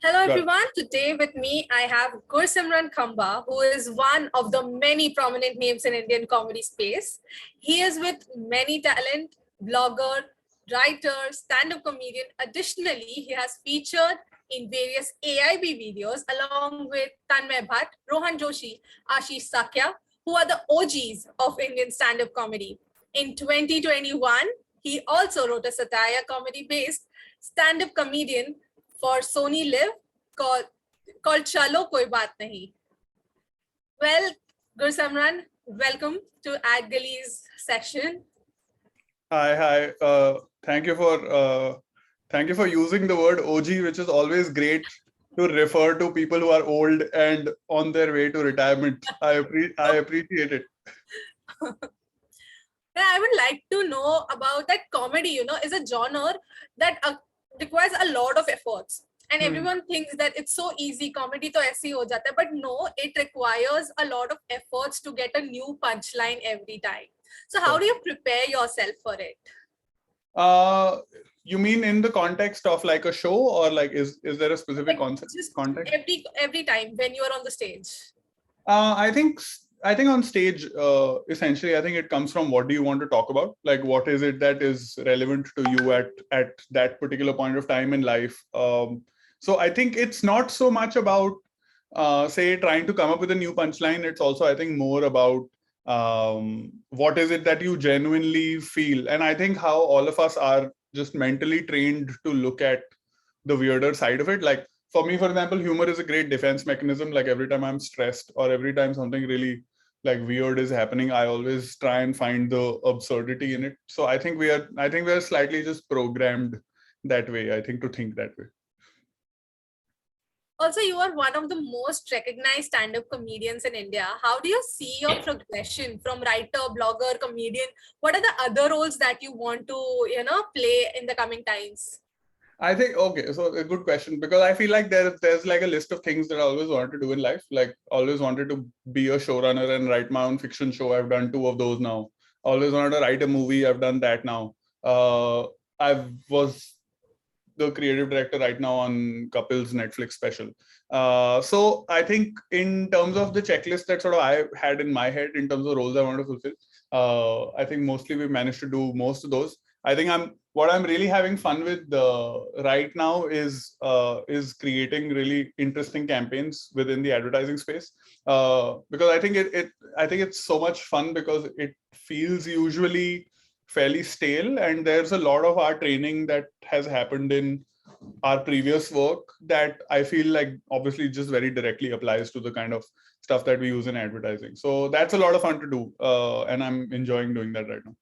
Hello Got it. everyone. Today with me I have Gursimran Khamba, who is one of the many prominent names in Indian comedy space. He is with many talent, blogger, writer, stand-up comedian. Additionally, he has featured in various AIB videos along with Tanmay Bhatt, Rohan Joshi, Ashish Sakya, who are the OGs of Indian stand-up comedy. In 2021, he also wrote a satire comedy-based stand-up comedian for Sony Live called Chalo Koi Baat Nahi. Well, Gursimran, welcome to Adgully's session. Hi. Thank you for using the word OG, which is always great to refer to people who are old and on their way to retirement. I appreciate it. I would like to know about that comedy, is a genre that requires a lot of efforts. And everyone thinks that it's so easy, comedy to aise ho jata hai, but no, it requires a lot of efforts to get a new punchline every time. So how do you prepare yourself for it? You mean in the context of like a show, or like is there a specific Like just context? every time when you're on the stage. I think on stage, essentially, I think it comes from what do you want to talk about? Like, what is it that is relevant to you at that particular point of time in life? So I think it's not so much about say trying to come up with a new punchline. It's also, I think, more about what is it that you genuinely feel. And I think how all of us are just mentally trained to look at the weirder side of it. Like for me, for example, humor is a great defense mechanism. Like every time I'm stressed or every time something really like weird is happening, I always try and find the absurdity in it. So I think we are slightly just programmed that way, I think, to think that way. Also, you are one of the most recognized stand-up comedians in India. How do you see your progression from writer, blogger, comedian? What are the other roles that you want to, play in the coming times? I think, okay, so a good question, because I feel like there's like a list of things that I always wanted to do in life. Like always wanted to be a showrunner and write my own fiction show. I've done 2 of those now. Always wanted to write a movie. I've done that now. I was the creative director right now on Kapil's Netflix special. So I think in terms of the checklist that sort of I had in my head in terms of roles I want to fulfill, I think mostly we've managed to do most of those. I think what I'm really having fun with right now is creating really interesting campaigns within the advertising space, because I think I think it's so much fun because it feels usually fairly stale, and there's a lot of our training that has happened in our previous work that I feel like obviously just very directly applies to the kind of stuff that we use in advertising. So that's a lot of fun to do, and I'm enjoying doing that right now.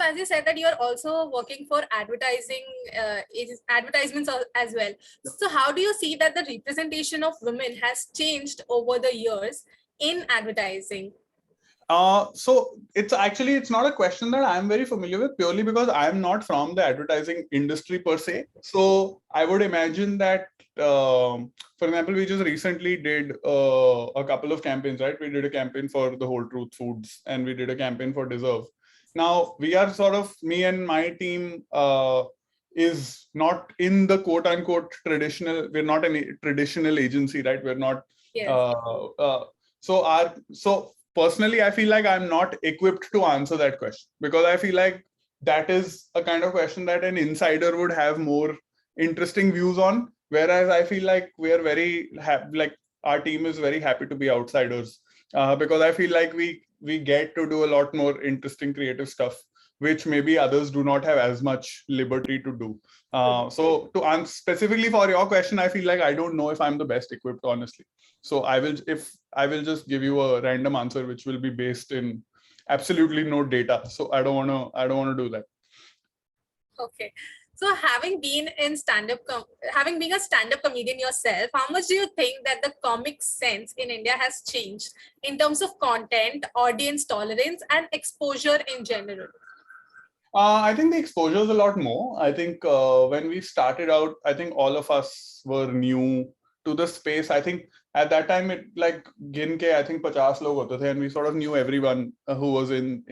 So as you said that you're also working for advertising, advertisements as well. So how do you see that the representation of women has changed over the years in advertising? So it's not a question that I'm very familiar with, purely because I'm not from the advertising industry per se. So I would imagine that, for example, we just recently did a couple of campaigns, right? We did a campaign for the Whole Truth Foods, and we did a campaign for Deserve. Now we are sort of, me and my team is not in the quote unquote traditional. We're not a traditional agency, right? We're not. Yes. So personally, I feel like I'm not equipped to answer that question, because I feel like that is a kind of question that an insider would have more interesting views on. Whereas I feel like we are like our team is very happy to be outsiders, because I feel like we get to do a lot more interesting creative stuff, which maybe others do not have as much liberty to do. So to answer specifically for your question, I feel like I don't know if I'm the best equipped, honestly. So I will just give you a random answer, which will be based in absolutely no data. So I don't want to do that. Okay. So having been in having been a stand-up comedian yourself, how much do you think that the comic sense in India has changed in terms of content, audience tolerance, and exposure in general? I think the exposure is a lot more. I think when we started out, I think all of us were new to the space. I think at that time it like gin ke I think 50 log hote the, and we sort of knew everyone who was in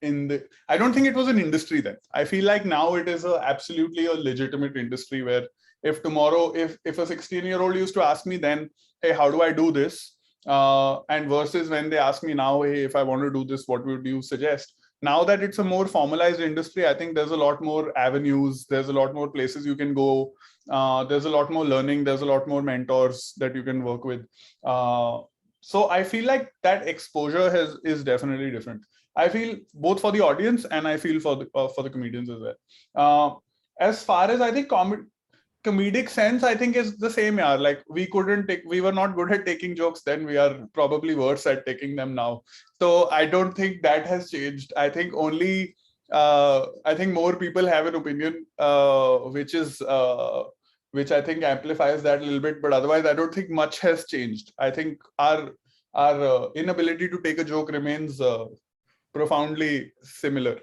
the. I don't think it was an industry then. I feel like now it is absolutely a legitimate industry where if tomorrow if a 16-year-old used to ask me then, hey, how do I do this? And versus when they ask me now, hey, if I want to do this, what would you suggest? Now that it's a more formalized industry, I think there's a lot more avenues. There's a lot more places you can go. There's a lot more learning. There's a lot more mentors that you can work with. So I feel like that exposure is definitely different. I feel both for the audience and I feel for the comedians as well. As far as I think comedic sense, I think is the same. Yeah, like we were not good at taking jokes then. We are probably worse at taking them now. So I don't think that has changed. I think only I think more people have an opinion, which I think amplifies that a little bit. But otherwise, I don't think much has changed. I think our inability to take a joke remains profoundly similar.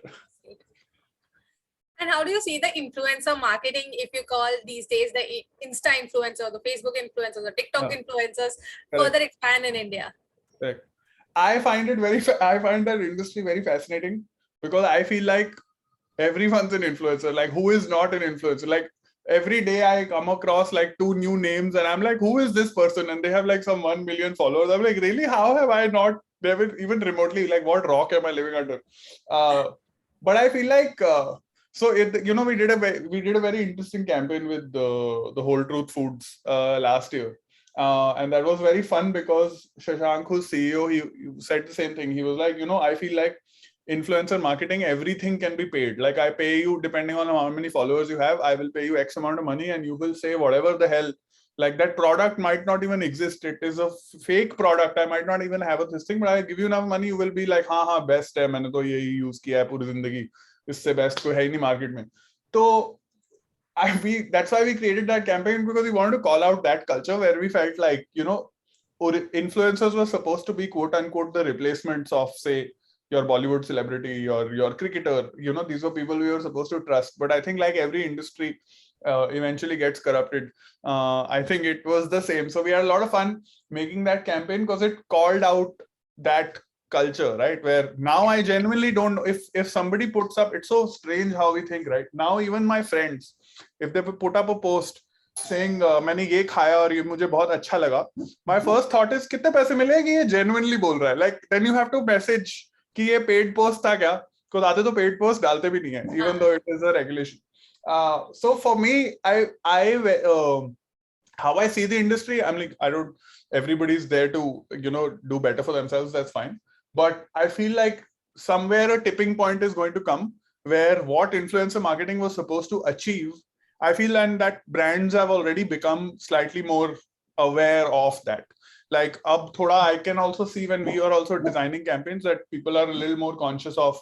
And how do you see the influencer marketing, if you call these days the Insta influencer, the Facebook influencers, the TikTok influencers, further expand in India? Correct. I find that industry very fascinating because I feel like everyone's an influencer. Like, who is not an influencer? Like, every day I come across like 2 new names and I'm like, who is this person? And they have like some 1 million followers. I'm like, really? How have I not even remotely, like, what rock am I living under? But I feel like we did a very interesting campaign with the Whole Truth Foods last year. And that was very fun because Shashank, who's CEO, he said the same thing. He was like, I feel like influencer marketing, everything can be paid. Like, I pay you depending on how many followers you have. I will pay you X amount of money and you will say whatever the hell. Like, that product might not even exist. It is a fake product. I might not even have this thing, but I give you enough money, you will be like, हाँ best है, मैंने तो यही use किया है पूरी जिंदगी, इससे best कोई है ही नहीं market में. तो that's why we created that campaign, because we wanted to call out that culture where we felt like, influencers were supposed to be quote unquote the replacements of, say, your Bollywood celebrity or your cricketer. These were people we were supposed to trust. But I think like every industry eventually gets corrupted. I think it was the same. So we had a lot of fun making that campaign because it called out that culture, right? Where now I genuinely don't know if somebody puts up, it's so strange how we think, right? Now even my friends, if they put up a post saying मैंने ये खाया और ये मुझे बहुत अच्छा लगा, my first thought is कितने पैसे मिले कि ये genuinely बोल रहा है. Like, then you have to message कि ये paid post था क्या, because आधे तो paid post डालते भी नहीं है, even though it is a regulation. So for me, how I see the industry, I'm like, everybody's there to do better for themselves, that's fine. But I feel like somewhere a tipping point is going to come where what influencer marketing was supposed to achieve, I feel, and that brands have already become slightly more aware of that. Like, ab thoda I can also see when we are also designing campaigns that people are a little more conscious of,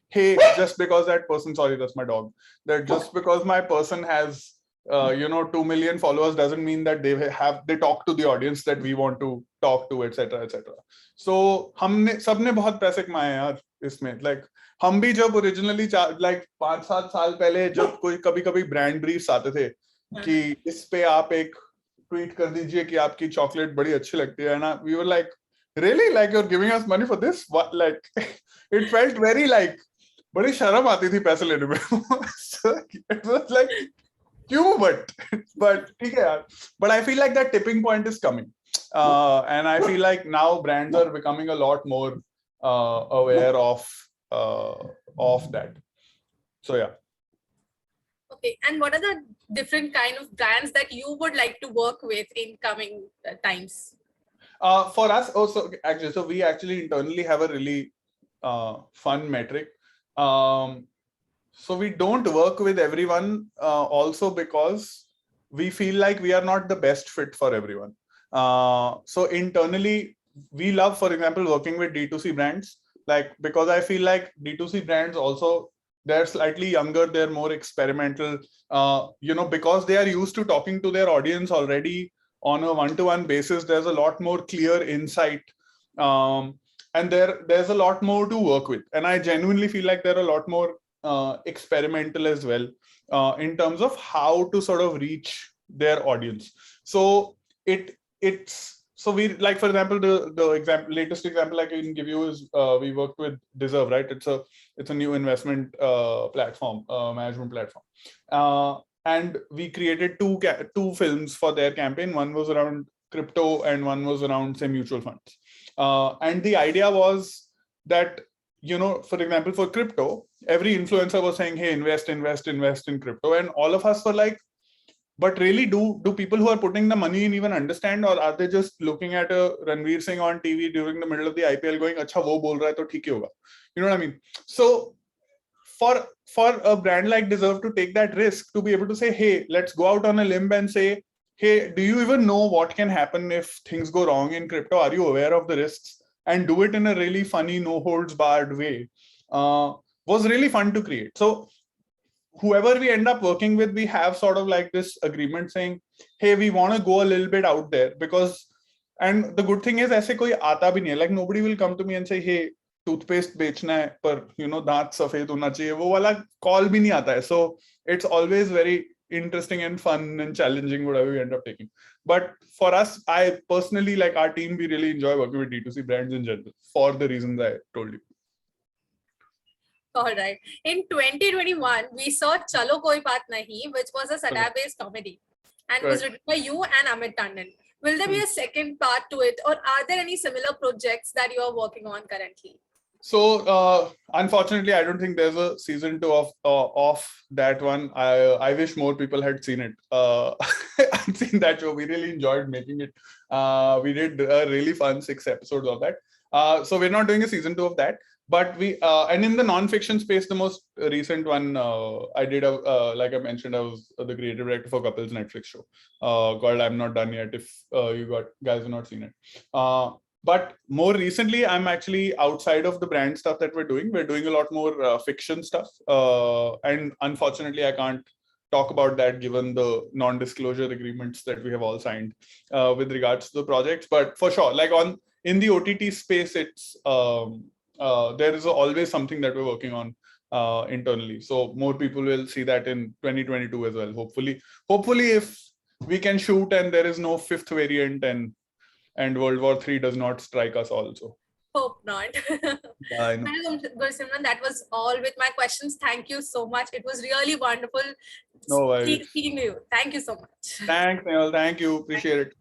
hey, just because that person, sorry, that's my dog, that just because my person has 2 million followers doesn't mean that they talk to the audience that we want to talk to, etc. etc. So हमने सबने बहुत पैसे कमाए यार इसमें. Like, हम भी जब ओरिजिनली like 5-7 साल पहले जब कोई कभी ब्रांड ब्रीफ्स आते थे कि इस पे आप एक ट्वीट कर दीजिए कि आपकी चॉकलेट बड़ी अच्छी लगती है ना, we were like, really, like you're giving us money for this? What? Like, it felt very like, बड़ी शर्म आती थी पैसे लेने में. So it was like, क्यों? But ठीक है यार. But I feel like that tipping point is coming, and I feel like now brands are becoming a lot more aware of that. So yeah. Okay, and what are the different kind of brands that you would like to work with in coming times? For us also, actually, so we actually internally have a really fun metric. So we don't work with everyone also because we feel like we are not the best fit for everyone. So internally, we love, for example, working with D2C brands, like, because I feel like D2C brands also, they're slightly younger, they're more experimental, because they are used to talking to their audience already on a one-to-one basis. There's a lot more clear insight, and there's a lot more to work with. And I genuinely feel like there are a lot more experimental as well in terms of how to sort of reach their audience. So so we, like, for example, the latest example I can give you is we worked with Deserve, right? It's a new investment platform, management platform, and we created two films for their campaign. One was around crypto and one was around, say, mutual funds. And the idea was that, for example, for crypto, every influencer was saying, hey, invest in crypto, and all of us were like, but really, do people who are putting the money in even understand, or are they just looking at a Ranveer Singh on TV during the middle of the IPL going, "Acha, wo bol raha hai, to theek hi hoga." You know what I mean? So for a brand like Deserve to take that risk, to be able to say, "Hey, let's go out on a limb and say, hey, do you even know what can happen if things go wrong in crypto? Are you aware of the risks?" And do it in a really funny, no holds barred way. Was really fun to create. So whoever we end up working with, we have sort of like this agreement saying, hey, we want to go a little bit out there, because, and the good thing is, aise koi aata bhi nahi hai. Like, nobody will come to me and say, hey, toothpaste bechna hai, par daant safed hona chahiye, wo wala call bhi nahi aata hai. So it's always very interesting and fun and challenging whatever we end up taking. But for us, I personally, like our team, we really enjoy working with D2C brands in general for the reasons I told you. All right. In 2021, we saw Chalo Koi Baat Nahi, which was a satire-based comedy, and was written by you and Amit Tandon. Will there be a second part to it, or are there any similar projects that you are working on currently? So unfortunately, I don't think there's a season 2 of that one. I wish more people had seen it. I've seen that show. We really enjoyed making it. We did a really fun 6 episodes of that. So we're not doing a season 2 of that. But we and in the non-fiction space, the most recent one I did, like I mentioned, I was the creative director for Couple's Netflix show called I'm Not Done Yet. If you guys have not seen it. But more recently, I'm actually outside of the brand stuff that we're doing. We're doing a lot more fiction stuff. And unfortunately, I can't talk about that given the non-disclosure agreements that we have all signed with regards to the projects. But for sure, like in the OTT space, it's there is always something that we're working on internally. So more people will see that in 2022 as well. Hopefully, if we can shoot and there is no 5th variant and World War III does not strike us also. Hope not. I know. Gursimran, that was all with my questions. Thank you so much. It was really wonderful No worries. speaking to you. Thank you so much. Thanks, Nehal. Thank you. Appreciate it.